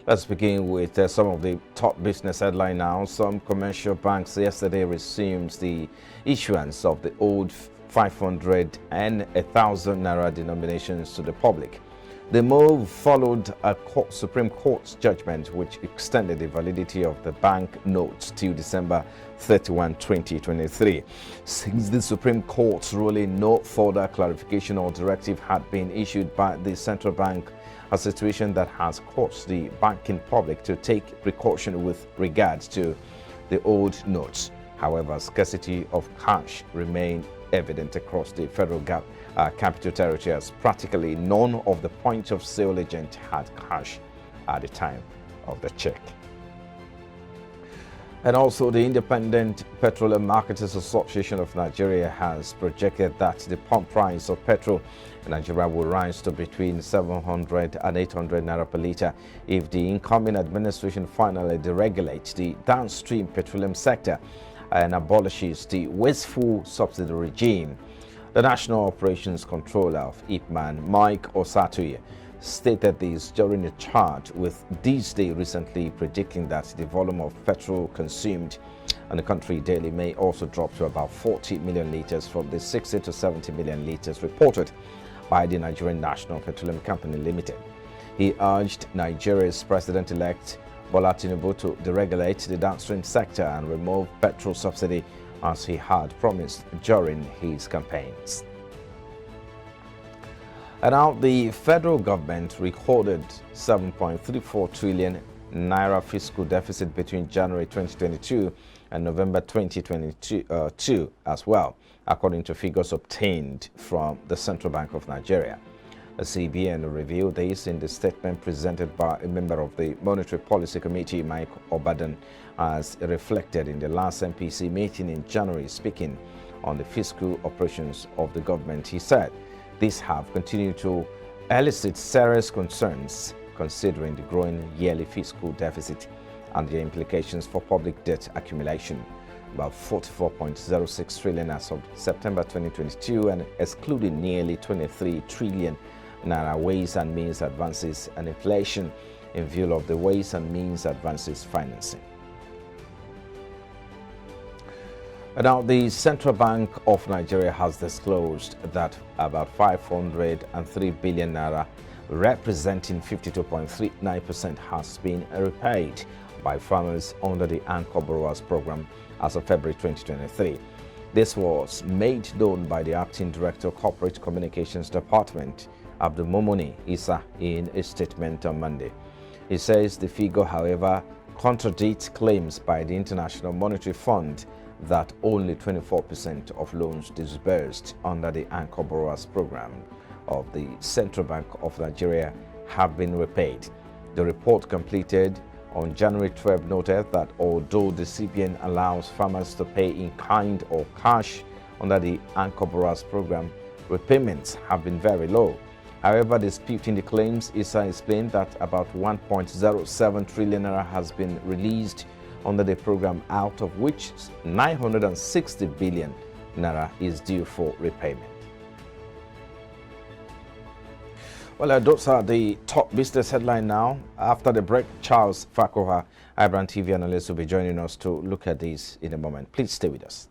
Let's begin with some of the top business headline now. Some commercial banks yesterday resumed the issuance of the old 500 and 1000 naira denominations to the public. The move followed a Supreme Court's judgment which extended the validity of the bank notes till December 31, 2023. Since the Supreme Court's ruling, no further clarification or directive had been issued by the central bank, a situation that has caused the banking public to take precaution with regards to the old notes. However, scarcity of cash remained evident across the federal capital territory, as practically none of the point of sale agents had cash at the time of the check. And also, the Independent Petroleum Marketers Association of Nigeria has projected that the pump price of petrol in Nigeria will rise to between 700 and 800 naira per litre if the incoming administration finally deregulates the downstream petroleum sector and abolishes the wasteful subsidy regime. The National Operations Controller of IPMAN, Mike Osatuye, stated this during a chat with This Day recently, predicting that the volume of petrol consumed in the country daily may also drop to about 40 million litres from the 60 to 70 million litres reported by the Nigerian National Petroleum Company Limited. He urged Nigeria's President-elect Bola Tinubu to deregulate the downstream sector and remove petrol subsidy as he had promised during his campaigns. And now the federal government recorded 7.34 trillion naira fiscal deficit between January 2022 and November 2022 as well, according to figures obtained from the Central Bank of Nigeria. The CBN revealed this in the statement presented by a member of the Monetary Policy Committee, Mike Obadan, as reflected in the last MPC meeting in January. Speaking on the fiscal operations of the government, he said, "These have continued to elicit serious concerns considering the growing yearly fiscal deficit and the implications for public debt accumulation, about 44.06 trillion as of September 2022, and excluding nearly 23 trillion naira ways and means advances and inflation in view of the ways and means advances financing." Now, the Central Bank of Nigeria has disclosed that about 503 billion naira, representing 52.39%, has been repaid by farmers under the Anchor Borrowers Program as of February 2023. This was made known by the Acting Director of Corporate Communications Department, Abdulmumuni Isa, in a statement on Monday. He says the figure, however, contradicts claims by the International Monetary Fund that only 24% of loans disbursed under the Anchor Borrowers Program of the Central Bank of Nigeria have been repaid. The report completed on January 12 noted that although the CBN allows farmers to pay in kind or cash under the Anchor Borrowers Program, repayments have been very low. However, disputing the claims, Issa explained that about 1.07 trillion naira has been released under the program, out of which 960 billion naira is due for repayment. Well, those are the top business headline now. After the break, Charles Fakoha, iBrandTV analyst, will be joining us to look at these in a moment. Please stay with us.